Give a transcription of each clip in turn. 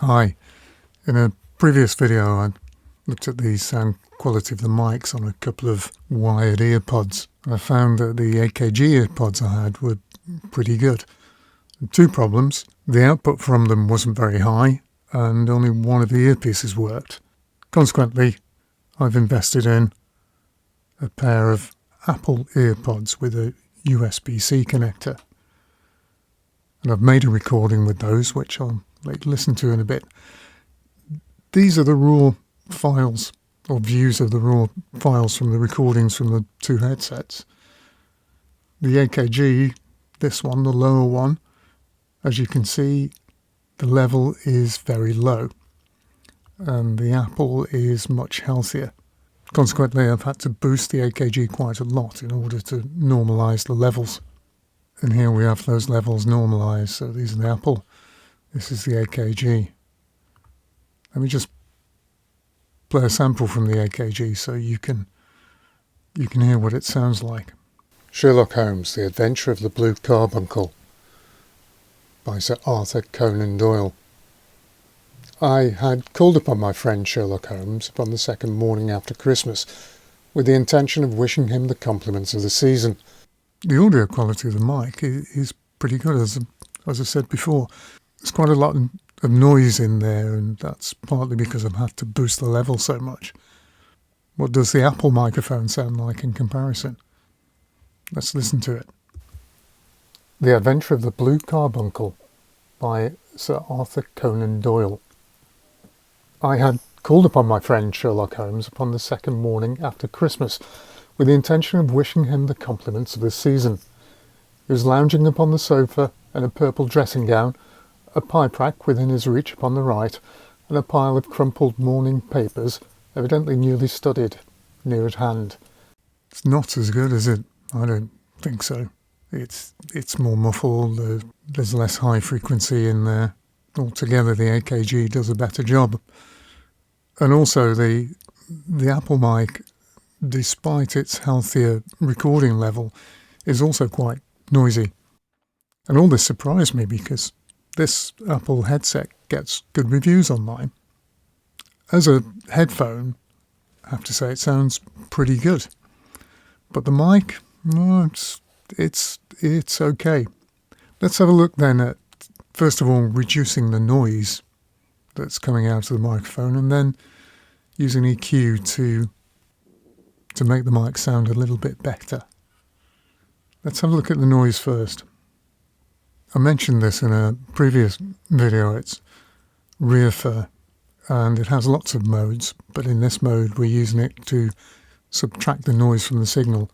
Hi. In a previous video I looked at the sound quality of the mics on a couple of wired earpods. I found that the AKG earpods I had were pretty good. Two problems. The output from them wasn't very high and only one of the earpieces worked. Consequently, I've invested in a pair of Apple Earpods with a USB-C connector. And I've made a recording with those, which I'll listen to in a bit. These are the raw files, or views of the raw files from the recordings from the two headsets. The AKG, this one, the lower one, as you can see, the level is very low. And the Apple is much healthier. Consequently, I've had to boost the AKG quite a lot in order to normalize the levels. And here we have those levels normalized. So these are the Apple, this is the AKG. Let me just play a sample from the AKG so you can hear what it sounds like. Sherlock Holmes, The Adventure of the Blue Carbuncle by Sir Arthur Conan Doyle. I had called upon my friend Sherlock Holmes upon the second morning after Christmas with the intention of wishing him the compliments of the season. The audio quality of the mic is pretty good, as I said before. There's quite a lot of noise in there, and that's partly because I've had to boost the level so much. What does the Apple microphone sound like in comparison? Let's listen to it. The Adventure of the Blue Carbuncle by Sir Arthur Conan Doyle. I had called upon my friend Sherlock Holmes upon the second morning after Christmas with the intention of wishing him the compliments of the season. He was lounging upon the sofa in a purple dressing gown, a pipe rack within his reach upon the right, and a pile of crumpled morning papers, evidently newly studied, near at hand. It's not as good, is it? I don't think so. It's more muffled, there's less high frequency in there. Altogether, the AKG does a better job. And also, the Apple mic, despite its healthier recording level, is also quite noisy. And all this surprised me because this Apple headset gets good reviews online. As a headphone, I have to say it sounds pretty good. But the mic, no, it's okay. Let's have a look then at, first of all, reducing the noise that's coming out of the microphone, and then using EQ to make the mic sound a little bit better. Let's have a look at the noise first. I mentioned this in a previous video. It's Reafir, and it has lots of modes, but in this mode we're using it to subtract the noise from the signal.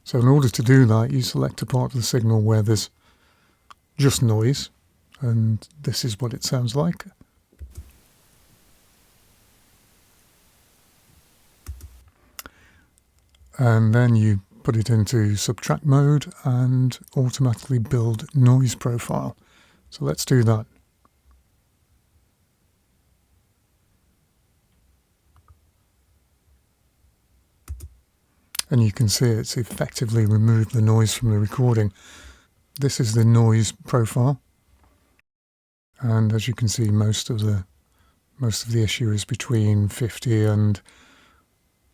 So in order to do that, you select a part of the signal where there's just noise, and this is what it sounds like. And then you put it into subtract mode and automatically build noise profile. So let's do that. And you can see it's effectively removed the noise from the recording. This is the noise profile. And as you can see, most of the issue is between 50 and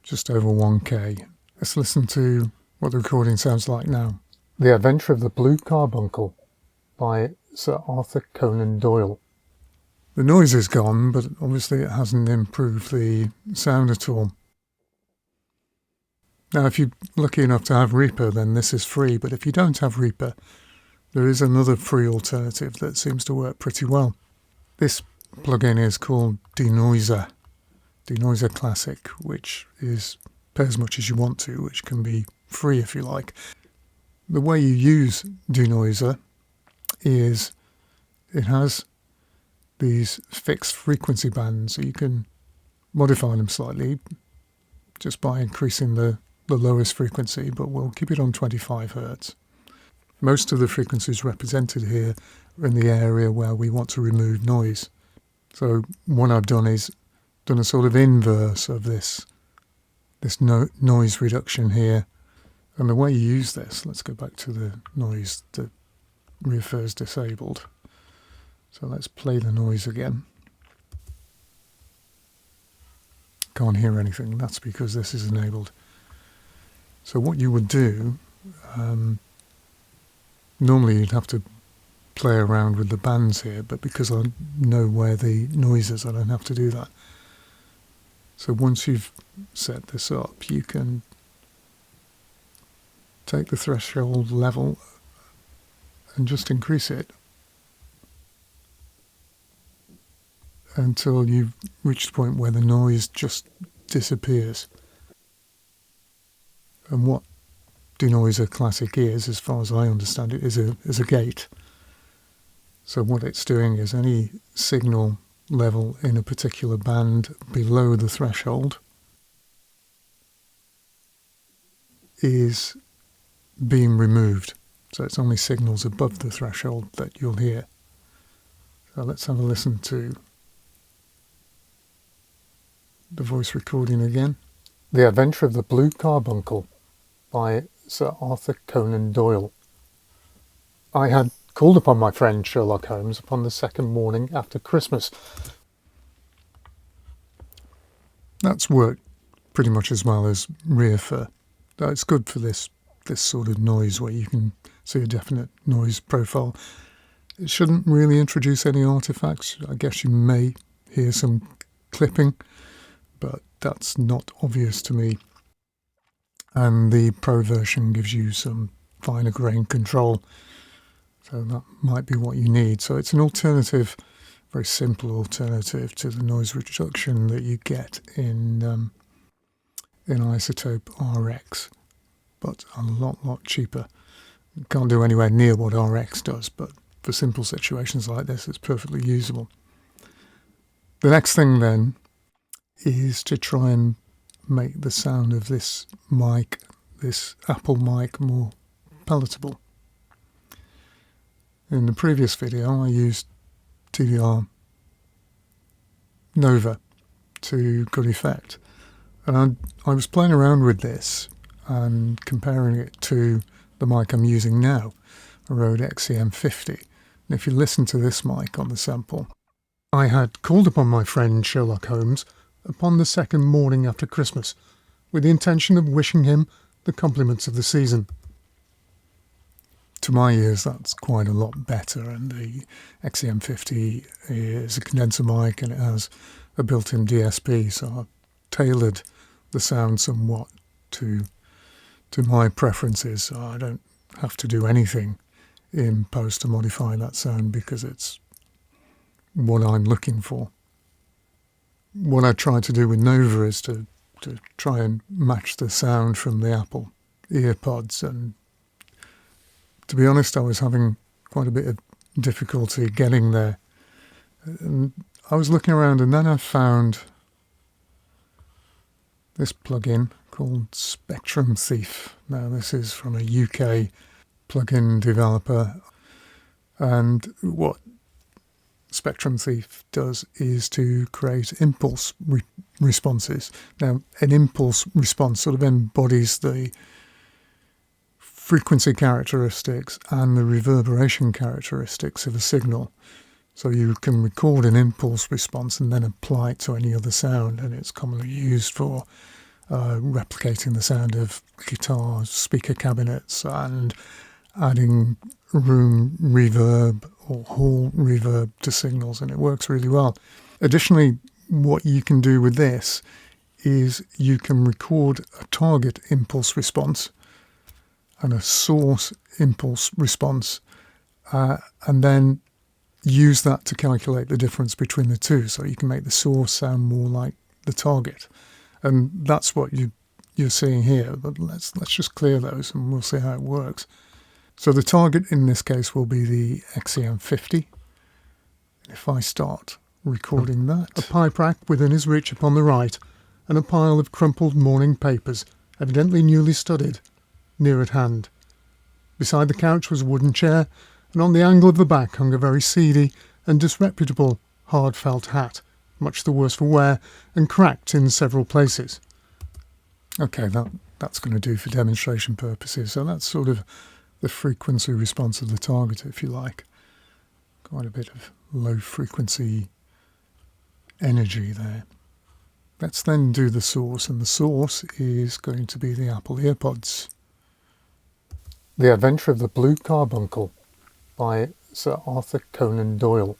just over 1K. Let's listen to what the recording sounds like now. The Adventure of the Blue Carbuncle by Sir Arthur Conan Doyle. The noise is gone, but obviously it hasn't improved the sound at all. Now, if you're lucky enough to have Reaper, then this is free, but if you don't have Reaper, there is another free alternative that seems to work pretty well. This plugin is called Denoiser Classic, which pay as much as you want to, which can be free if you like. The way you use Denoiser is it has these fixed frequency bands, so you can modify them slightly just by increasing the lowest frequency, but we'll keep it on 25 Hertz. Most of the frequencies represented here are in the area where we want to remove noise. So what I've done is done a sort of inverse of this noise reduction here. And the way you use this, let's go back to the noise that Reafir is disabled. So let's play the noise again. can't hear anything. That's because this is enabled. So what you would do, normally you'd have to play around with the bands here, but because I know where the noise is, I don't have to do that. So once you've set this up, you can take the threshold level and just increase it until you've reached the point where the noise just disappears. And what Denoiser Classic is, as far as I understand it, is a gate. So what it's doing is any signal level in a particular band below the threshold is being removed. So it's only signals above the threshold that you'll hear. So let's have a listen to the voice recording again. The Adventure of the Blue Carbuncle by Sir Arthur Conan Doyle. I had called upon my friend Sherlock Holmes upon the second morning after Christmas. That's worked pretty much as well as Reafir. It's good for this sort of noise where you can see a definite noise profile. It shouldn't really introduce any artifacts. I guess you may hear some clipping, but that's not obvious to me. And the Pro version gives you some finer grain control, so that might be what you need. So it's an alternative, very simple alternative to the noise reduction that you get in Isotope RX, but a lot cheaper. Can't do anywhere near what RX does, but for simple situations like this, it's perfectly usable. The next thing then is to try and make the sound of this mic, this Apple mic, more palatable. In the previous video, I used TDR Nova to good effect. And I was playing around with this and comparing it to the mic I'm using now, a Rode XCM50. And if you listen to this mic on the sample, I had called upon my friend Sherlock Holmes upon the second morning after Christmas, with the intention of wishing him the compliments of the season. To my ears, that's quite a lot better, and the XCM50 is a condenser mic and it has a built-in DSP, so I've tailored the sound somewhat to my preferences. So I don't have to do anything in post to modify that sound because it's what I'm looking for. What I tried to do with Nova is to try and match the sound from the Apple Earpods, and to be honest, I was having quite a bit of difficulty getting there. And I was looking around and then I found this plugin called Spectrum Thief. Now this is from a UK plugin developer, and what Spectrum Thief does is to create impulse responses. Now, an impulse response sort of embodies the frequency characteristics and the reverberation characteristics of a signal. So you can record an impulse response and then apply it to any other sound, and it's commonly used for replicating the sound of guitar speaker cabinets and adding room reverb or hall reverb to signals, and it works really well. Additionally, what you can do with this is you can record a target impulse response and a source impulse response, and then use that to calculate the difference between the two, so you can make the source sound more like the target. And that's what you're seeing here, but let's just clear those and we'll see how it works. So the target in this case will be the XCM50. If I start recording that, a pipe rack within his reach upon the right, and a pile of crumpled morning papers, evidently newly studied, near at hand. Beside the couch was a wooden chair, and on the angle of the back hung a very seedy and disreputable hard felt hat, much the worse for wear, and cracked in several places. Okay, that's going to do for demonstration purposes. So that's sort of the frequency response of the target, if you like. Quite a bit of low frequency energy there. Let's then do the source, and the source is going to be the Apple Earpods. The Adventure of the Blue Carbuncle by Sir Arthur Conan Doyle.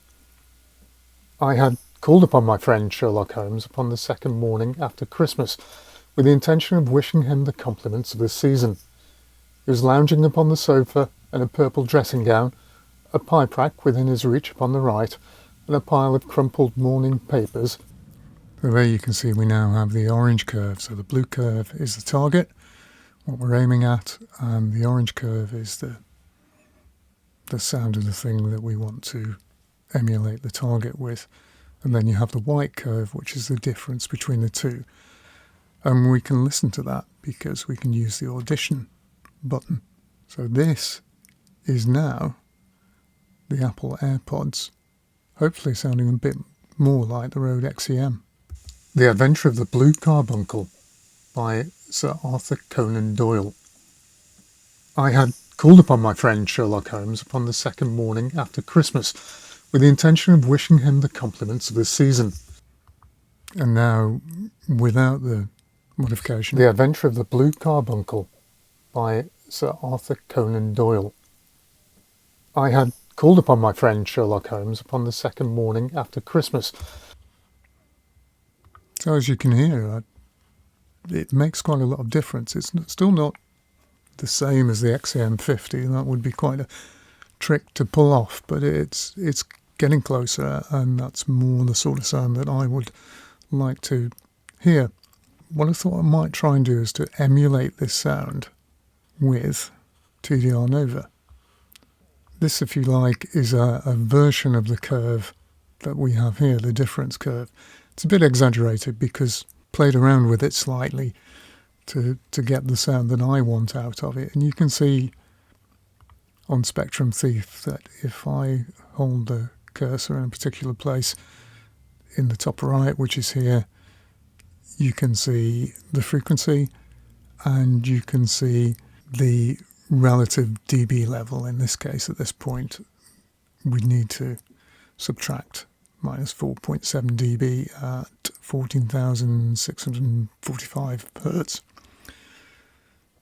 I had called upon my friend Sherlock Holmes upon the second morning after Christmas with the intention of wishing him the compliments of the season. He was lounging upon the sofa in a purple dressing gown, a pipe rack within his reach upon the right, and a pile of crumpled morning papers. So there you can see we now have the orange curve. So the blue curve is the target, what we're aiming at, and the orange curve is the sound of the thing that we want to emulate the target with. And then you have the white curve, which is the difference between the two. And we can listen to that because we can use the audition button. So this is now the Apple Earpods, hopefully sounding a bit more like the Rode XEM. The Adventure of the Blue Carbuncle by Sir Arthur Conan Doyle. I had called upon my friend Sherlock Holmes upon the second morning after Christmas with the intention of wishing him the compliments of the season. And now, without the modification, The Adventure of the Blue Carbuncle by Sir Arthur Conan Doyle. I had called upon my friend Sherlock Holmes upon the second morning after Christmas. So as you can hear, it makes quite a lot of difference. It's still not the same as the XEM50, and that would be quite a trick to pull off, but it's getting closer, and that's more the sort of sound that I would like to hear. What I thought I might try and do is to emulate this sound with TDR Nova. This, if you like, is a version of the curve that we have here, the difference curve. It's a bit exaggerated because played around with it slightly to get the sound that I want out of it. And you can see on Spectrum Thief that if I hold the cursor in a particular place in the top right, which is here, you can see the frequency and you can see the relative dB level. In this case, at this point, we need to subtract minus 4.7 dB at 14,645 Hertz.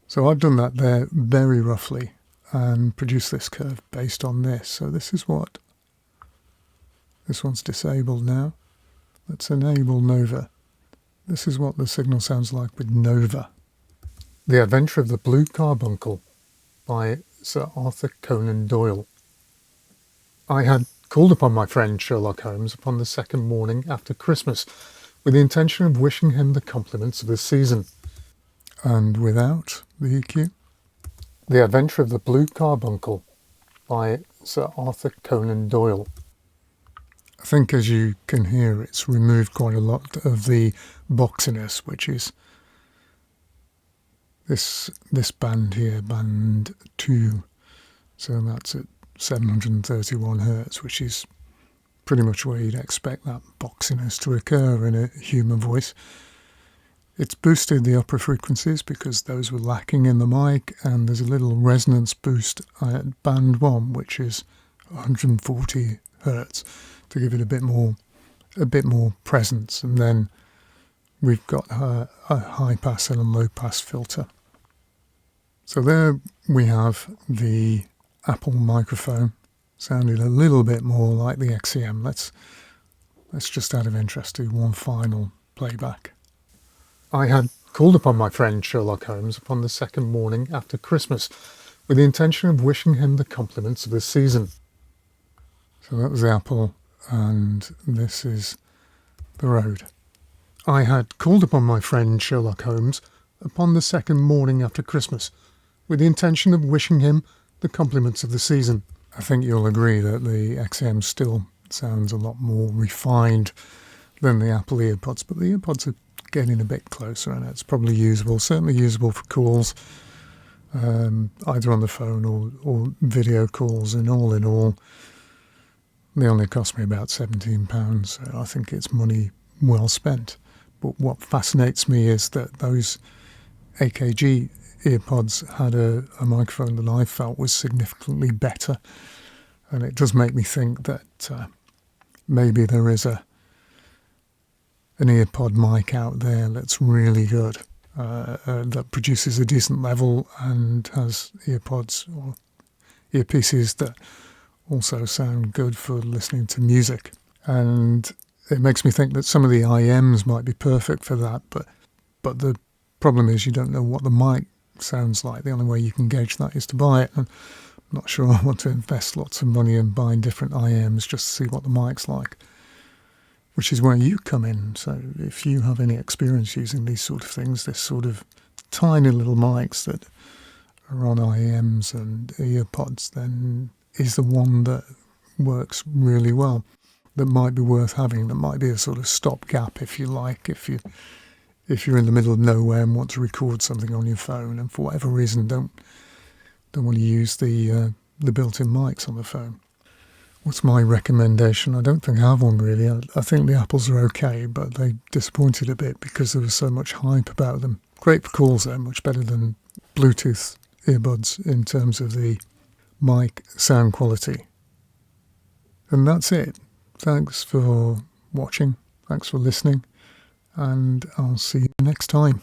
So I've done that there very roughly and produced this curve based on this. So this is what this one's disabled now. Let's enable Nova. This is what the signal sounds like with Nova. The Adventure of the Blue Carbuncle by Sir Arthur Conan Doyle. I had called upon my friend Sherlock Holmes upon the second morning after Christmas with the intention of wishing him the compliments of the season. And without the EQ. The Adventure of the Blue Carbuncle by Sir Arthur Conan Doyle. I think, as you can hear, it's removed quite a lot of the boxiness, which is this band here, band 2. So that's at 731 Hertz, which is pretty much where you'd expect that boxiness to occur in a human voice. It's boosted the upper frequencies because those were lacking in the mic, and there's a little resonance boost at band 1, which is 140 Hertz, to give it a bit more presence. And then we've got a high pass and a low pass filter. So there we have the Apple microphone, sounding a little bit more like the XEM. Let's just, out of interest, do one final playback. I had called upon my friend Sherlock Holmes upon the second morning after Christmas with the intention of wishing him the compliments of the season. So that was the Apple, and this is the Rode. I had called upon my friend Sherlock Holmes upon the second morning after Christmas with the intention of wishing him the compliments of the season. I think you'll agree that the XM still sounds a lot more refined than the Apple Earpods, but the Earpods are getting a bit closer, and it's probably usable, certainly usable for calls, either on the phone or video calls. And all in all, they only cost me about £17, so I think it's money well spent. But what fascinates me is that those AKG Earpods had a microphone that I felt was significantly better, and it does make me think that maybe there is a an earpod mic out there that's really good, that produces a decent level and has earpods or earpieces that also sound good for listening to music. And it makes me think that some of the IMs might be perfect for that, but the problem is you don't know what the mic sounds like. The only way you can gauge that is to buy it. And I'm not sure I want to invest lots of money in buying different IMs just to see what the mic's like, which is where you come in. So if you have any experience using these sort of things, this sort of tiny little mics that are on IMs and earpods, then is the one that works really well, that might be worth having, that might be a sort of stopgap, if you like, if you're in the middle of nowhere and want to record something on your phone and for whatever reason don't want to use the built-in mics on the phone. What's my recommendation? I don't think I have one really. I think the Apples are okay, but they disappointed a bit because there was so much hype about them. Great for calls though, much better than Bluetooth earbuds in terms of the mic sound quality. And that's it. Thanks for watching. Thanks for listening. And I'll see you next time.